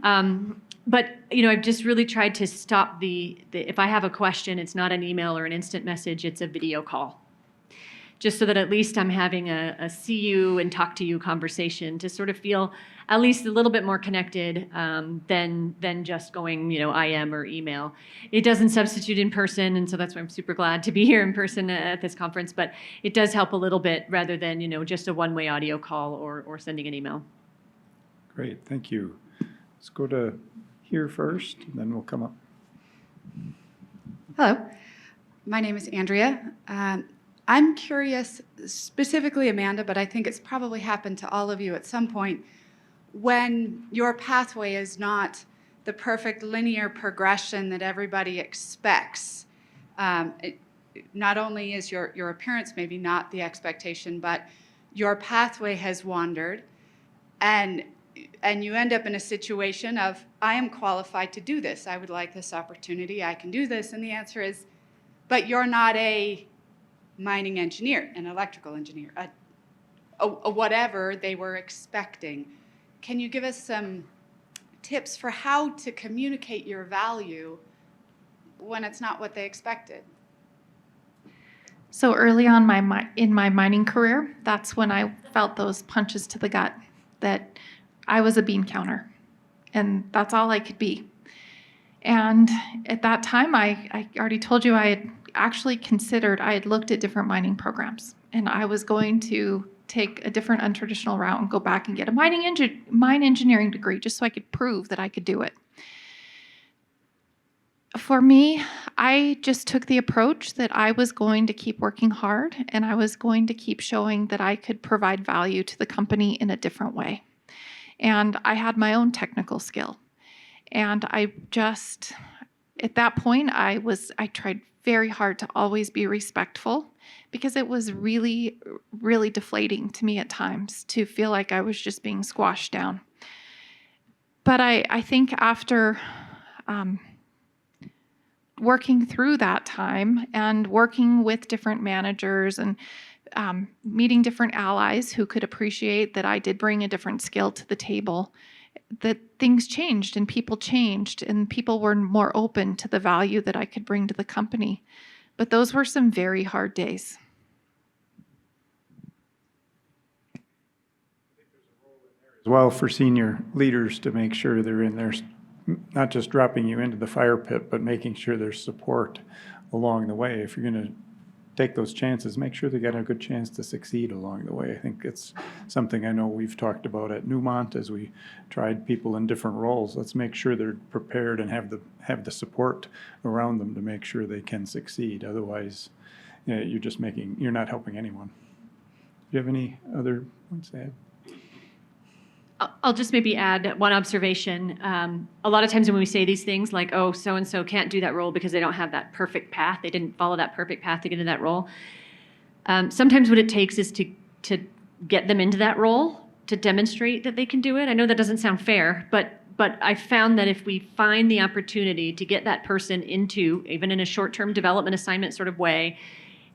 But I've just really tried to stop the if I have a question, it's not an email or an instant message, it's a video call. Just so that at least I'm having a see you and talk to you conversation to sort of feel at least a little bit more connected than just going, IM or email. It doesn't substitute in person, and so that's why I'm super glad to be here in person at this conference, but it does help a little bit rather than, just a one-way audio call or sending an email. Great, thank you. Let's go to here first, and then we'll come up. Hello, my name is Andrea. I'm curious, specifically Amanda, but I think it's probably happened to all of you at some point, when your pathway is not the perfect linear progression that everybody expects. Not only is your appearance maybe not the expectation, but your pathway has wandered, and you end up in a situation of, I am qualified to do this. I would like this opportunity. I can do this. And the answer is, but you're not a mining engineer, an electrical engineer, a whatever they were expecting. Can you give us some tips for how to communicate your value when it's not what they expected? So early on in my mining career, that's when I felt those punches to the gut, that I was a bean counter, and that's all I could be. And at that time, I already told you I had actually I had looked at different mining programs, and I was going to take a different untraditional route and go back and get a mine engineering degree just so I could prove that I could do it. For me, I just took the approach that I was going to keep working hard and I was going to keep showing that I could provide value to the company in a different way. And I had my own technical skill. And at that point, I tried very hard to always be respectful, because it was really, really deflating to me at times to feel like I was just being squashed down. But I think after working through that time and working with different managers and meeting different allies who could appreciate that I did bring a different skill to the table, that things changed and people were more open to the value that I could bring to the company. But those were some very hard days. As well for senior leaders to make sure they're in there, not just dropping you into the fire pit, but making sure there's support along the way. If you're going to take those chances, make sure they get a good chance to succeed along the way. I think it's something I know we've talked about at Newmont as we tried people in different roles. Let's make sure they're prepared and have the support around them to make sure they can succeed. Otherwise, you're not helping anyone. Do you have any other points to add? I'll just maybe add one observation. A lot of times when we say these things like, oh, so-and-so can't do that role because they don't have that perfect path, they didn't follow that perfect path to get into that role. Sometimes what it takes is to get them into that role, to demonstrate that they can do it. I know that doesn't sound fair, but I found that if we find the opportunity to get that person into, even in a short-term development assignment sort of way,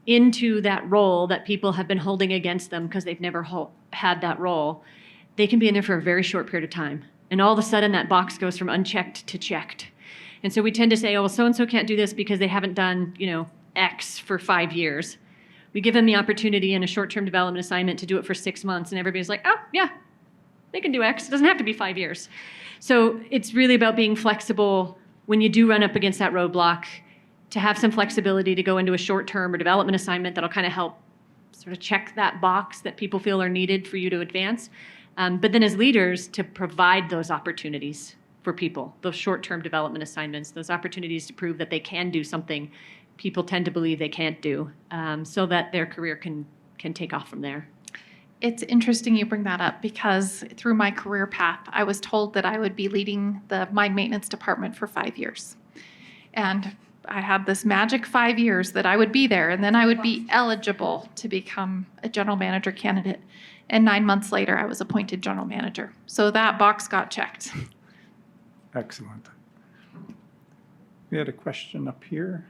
into that role that people have been holding against them because they've never had that role, they can be in there for a very short period of time. And all of a sudden that box goes from unchecked to checked. And so we tend to say, oh, well, so-and-so can't do this because they haven't done, X for 5 years. We give them the opportunity in a short-term development assignment to do it for 6 months, and everybody's like, oh, yeah, they can do X. It doesn't have to be 5 years. So it's really about being flexible when you do run up against that roadblock, to have some flexibility to go into a short-term or development assignment that'll kind of help sort of check that box that people feel are needed for you to advance. But then as leaders, to provide those opportunities for people, those short-term development assignments, those opportunities to prove that they can do something people tend to believe they can't do, so that their career can take off from there. It's interesting you bring that up because through my career path, I was told that I would be leading the mine maintenance department for 5 years. And I had this magic 5 years that I would be there, and then I would be eligible to become a general manager candidate. And 9 months later, I was appointed general manager. So that box got checked. Excellent. We had a question up here.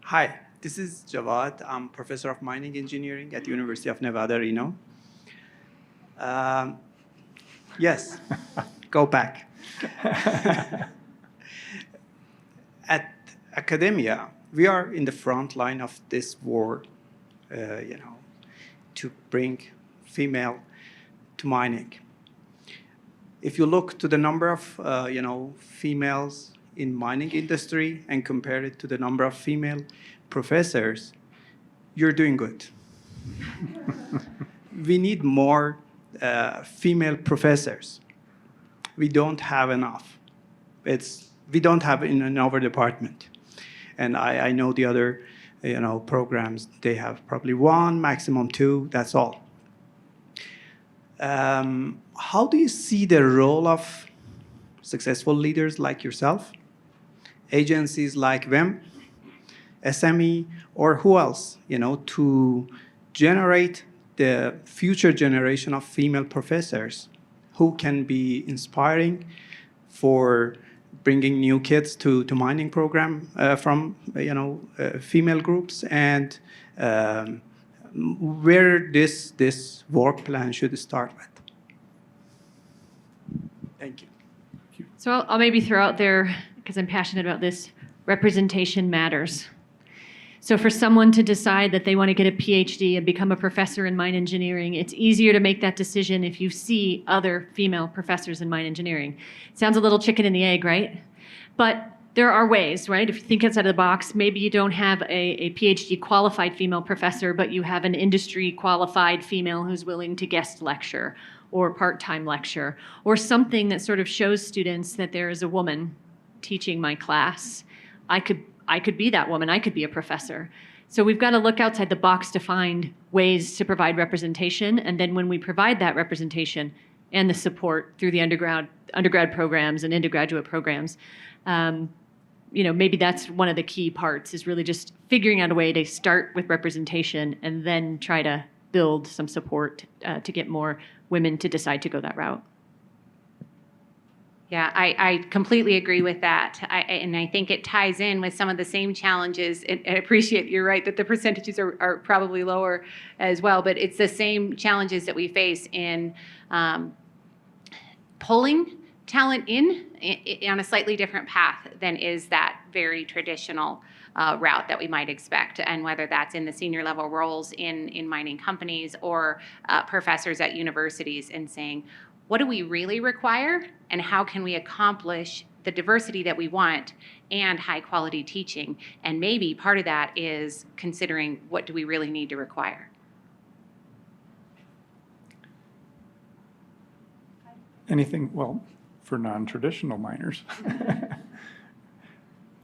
Hi, this is Javad. I'm professor of mining engineering at the University of Nevada, Reno. Yes, go back. At academia, we are in the front line of this war, to bring female to mining. If you look to the number of, females in mining industry and compare it to the number of female professors, you're doing good. We need more female professors. We don't have enough. We don't have in our department. And I know the other, programs, they have probably 1, maximum 2, that's all. How do you see the role of successful leaders like yourself, agencies like WEM, SME, or who else, to generate the future generation of female professors who can be inspiring for bringing new kids to mining program from female groups, and where this work plan should start with. Thank you. So I'll maybe throw out there, because I'm passionate about this, representation matters. So for someone to decide that they want to get a PhD and become a professor in mine engineering, it's easier to make that decision if you see other female professors in mine engineering. It sounds a little chicken and the egg, right? But there are ways, right? If you think outside of the box, maybe you don't have a PhD qualified female professor, but you have an industry qualified female who's willing to guest lecture or part-time lecture, or something that sort of shows students that there is a woman teaching my class. I could be that woman. I could be a professor. So we've got to look outside the box to find ways to provide representation. And then when we provide that representation and the support through the undergrad programs and undergraduate programs, maybe that's one of the key parts, is really just figuring out a way to start with representation and then try to build some support to get more women to decide to go that route. Yeah, I completely agree with that. And I think it ties in with some of the same challenges. And I appreciate, you're right, that the percentages are probably lower as well, but it's the same challenges that we face in pulling talent in on a slightly different path than is that very traditional route that we might expect, and whether that's in the senior level roles in mining companies or professors at universities, and saying, what do we really require and how can we accomplish the diversity that we want and high quality teaching? And maybe part of that is considering what do we really need to require. Anything, well, for non-traditional minors.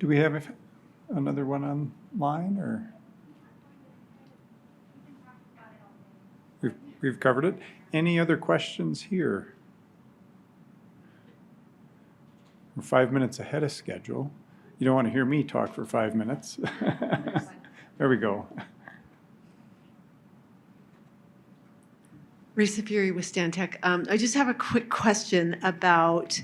Do we have another one online, or? We've covered it. Any other questions here? We're 5 minutes ahead of schedule. You don't want to hear me talk for 5 minutes. There we go. Risa Fury with Stantec. I just have a quick question about,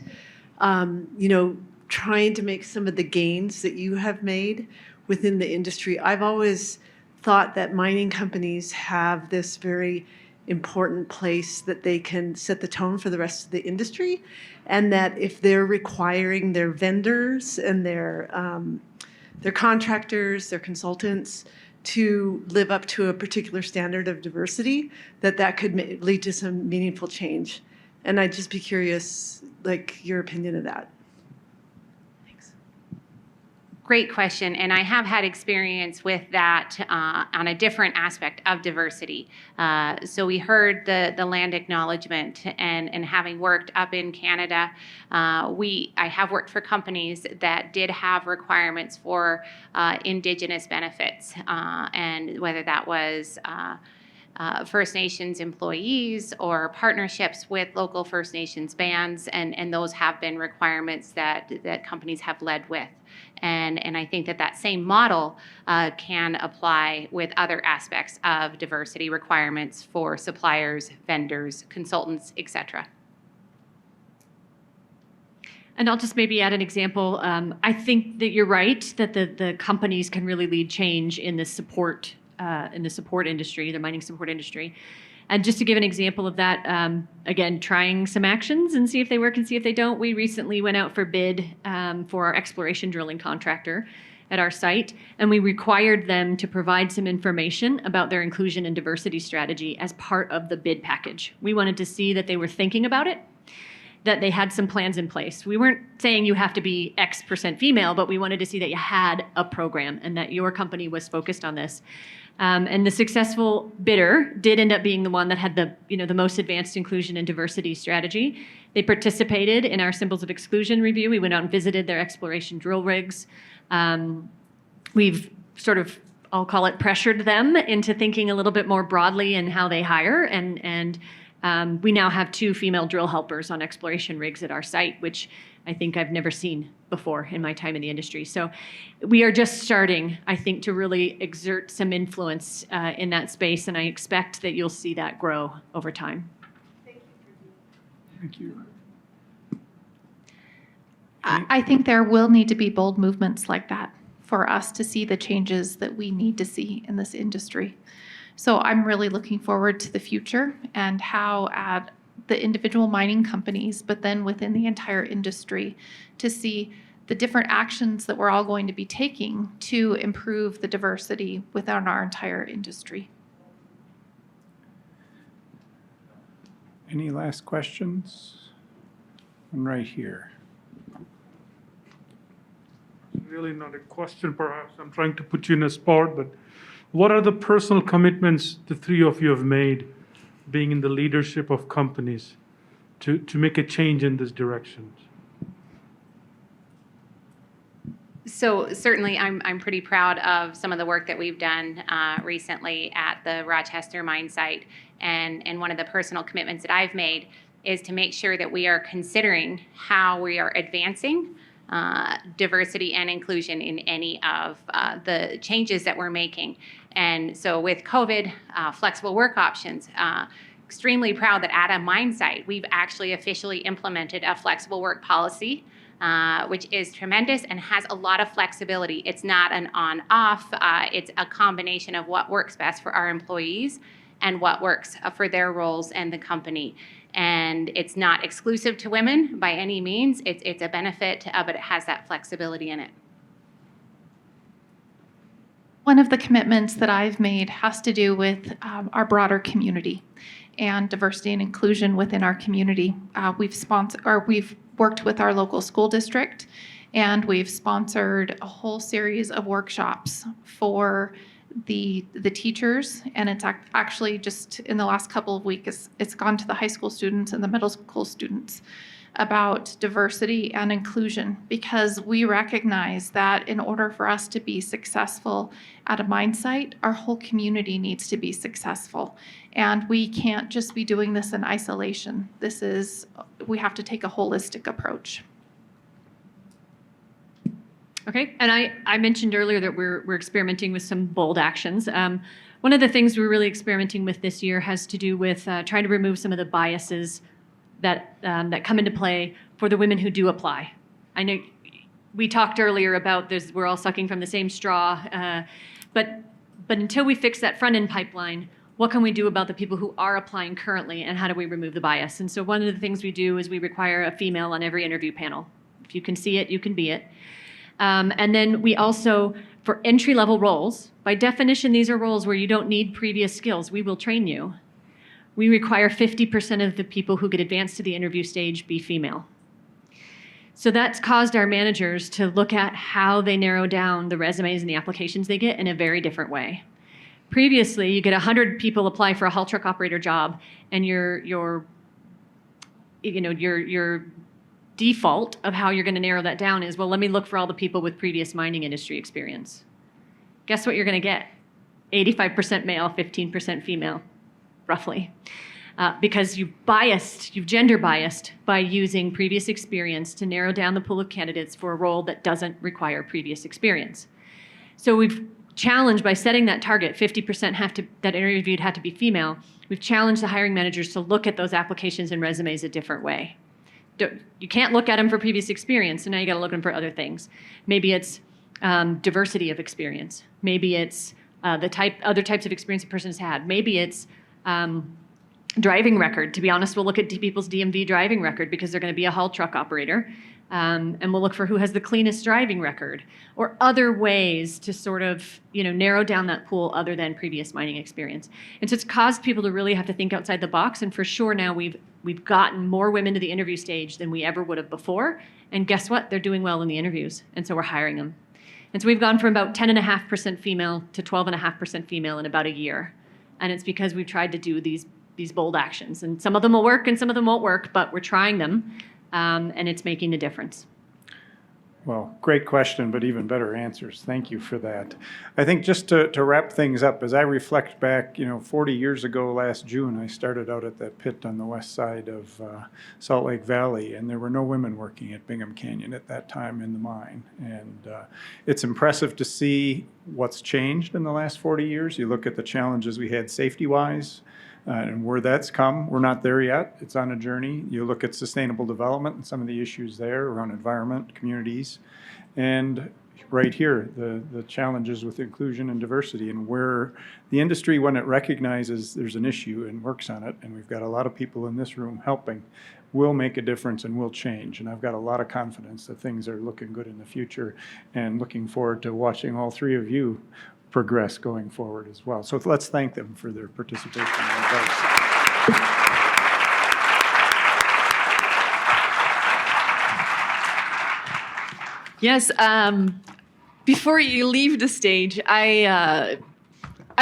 trying to make some of the gains that you have made within the industry. I've always thought that mining companies have this very important place that they can set the tone for the rest of the industry, and that if they're requiring their vendors and their contractors, their consultants to live up to a particular standard of diversity, that could lead to some meaningful change. And I'd just be curious, your opinion of that. Thanks. Great question, and I have had experience with that on a different aspect of diversity. So we heard the land acknowledgement, and having worked up in Canada, I have worked for companies that did have requirements for Indigenous benefits, and whether that was First Nations employees or partnerships with local First Nations bands, and those have been requirements that companies have led with. And I think that same model can apply with other aspects of diversity requirements for suppliers, vendors, consultants, etc. And I'll just maybe add an example. I think that you're right that the companies can really lead change in the support industry, the mining support industry. And just to give an example of that, again, trying some actions and see if they work and see if they don't. We recently went out for bid for our exploration drilling contractor at our site, and we required them to provide some information about their inclusion and diversity strategy as part of the bid package. We wanted to see that they were thinking about it, that they had some plans in place. We weren't saying you have to be X% female, but we wanted to see that you had a program and that your company was focused on this. And the successful bidder did end up being the one that had the most advanced inclusion and diversity strategy. They participated in our symbols of exclusion review. We went out and visited their exploration drill rigs. We've sort of, I'll call it, pressured them into thinking a little bit more broadly in how they hire, and we now have 2 female drill helpers on exploration rigs at our site, which I think I've never seen before in my time in the industry. So we are just starting, I think, to really exert some influence in that space, and I expect that you'll see that grow over time. Thank you. I think there will need to be bold movements like that for us to see the changes that we need to see in this industry. So I'm really looking forward to the future and how at the individual mining companies, but then within the entire industry, to see the different actions that we're all going to be taking to improve the diversity within our entire industry. Any last questions? One right here. Really not a question, perhaps. I'm trying to put you in a spot, but what are the personal commitments the 3 of you have made, being in the leadership of companies, to make a change in this direction? So certainly I'm pretty proud of some of the work that we've done recently at the Rochester mine site. And one of the personal commitments that I've made is to make sure that we are considering how we are advancing diversity and inclusion in any of the changes that we're making. And so with COVID, flexible work options, extremely proud that at a mine site, we've actually officially implemented a flexible work policy, which is tremendous and has a lot of flexibility. It's not an on-off, it's a combination of what works best for our employees and what works for their roles and the company. And it's not exclusive to women by any means. It's a benefit, but it has that flexibility in it. One of the commitments that I've made has to do with our broader community. and diversity and inclusion within our community. We've worked with our local school district, and we've sponsored a whole series of workshops for the teachers, and it's actually just in the last couple of weeks, it's gone to the high school students and the middle school students about diversity and inclusion, because we recognize that in order for us to be successful at a mine site, our whole community needs to be successful. And we can't just be doing this in isolation. We have to take a holistic approach. Okay, and I mentioned earlier that we're experimenting with some bold actions. One of the things we're really experimenting with this year has to do with trying to remove some of the biases that come into play for the women who do apply. I know we talked earlier about we're all sucking from the same straw, but until we fix that front end pipeline, what can we do about the people who are applying currently, and how do we remove the bias? And so one of the things we do is we require a female on every interview panel. If you can see it, you can be it. And then we also, for entry-level roles, by definition, these are roles where you don't need previous skills. We will train you. We require 50% of the people who get advanced to the interview stage be female. So that's caused our managers to look at how they narrow down the resumes and the applications they get in a very different way. Previously, you get 100 people apply for a haul truck operator job, and your default of how you're going to narrow that down is, well, let me look for all the people with previous mining industry experience. Guess what you're going to get? 85% male, 15% female, roughly. Because you've gender biased by using previous experience to narrow down the pool of candidates for a role that doesn't require previous experience. So we've challenged, by setting that target, 50% that interviewed had to be female, we've challenged the hiring managers to look at those applications and resumes a different way. You can't look at them for previous experience, so now you got to look at them for other things. Maybe it's diversity of experience. Maybe it's other types of experience a person's had. Maybe it's driving record. To be honest, we'll look at people's DMV driving record because they're going to be a haul truck operator, and we'll look for who has the cleanest driving record, or other ways to sort of narrow down that pool other than previous mining experience. And so it's caused people to really have to think outside the box. And for sure now we've gotten more women to the interview stage than we ever would have before. And guess what? They're doing well in the interviews, and so we're hiring them. And so we've gone from about 10.5% female to 12.5% female in about a year. And it's because we've tried to do these bold actions. And some of them will work and some of them won't work, but we're trying them, and it's making a difference. Well, great question, but even better answers. Thank you for that. I think just to wrap things up, as I reflect back, 40 years ago last June, I started out at that pit on the west side of Salt Lake Valley, and there were no women working at Bingham Canyon at that time in the mine. And it's impressive to see what's changed in the last 40 years. You look at the challenges we had safety-wise, and where that's come. We're not there yet. It's on a journey. You look at sustainable development and some of the issues there around environment, communities, and right here, the challenges with inclusion and diversity, and where the industry, when it recognizes there's an issue and works on it, and we've got a lot of people in this room helping, will make a difference and will change. And I've got a lot of confidence that things are looking good in the future, and looking forward to watching all three of you progress going forward as well. So let's thank them for their participation and advice. Yes, before you leave the stage, I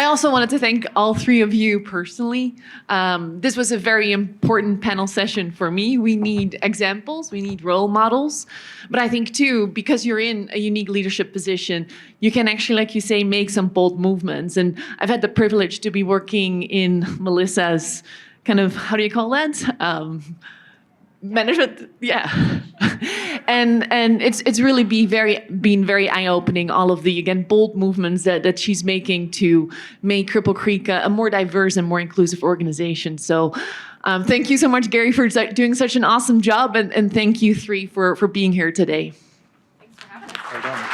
also wanted to thank all three of you personally. This was a very important panel session for me. We need examples, we need role models, but I think too, because you're in a unique leadership position, you can actually, like you say, make some bold movements. And I've had the privilege to be working in Melissa's kind of, how do you call that? Management, yeah. And it's really been very eye-opening, all of the, again, bold movements that she's making to make Cripple Creek a more diverse and more inclusive organization. So thank you so much, Gary, for doing such an awesome job, and thank you three for being here today. Thanks for having us. Well done.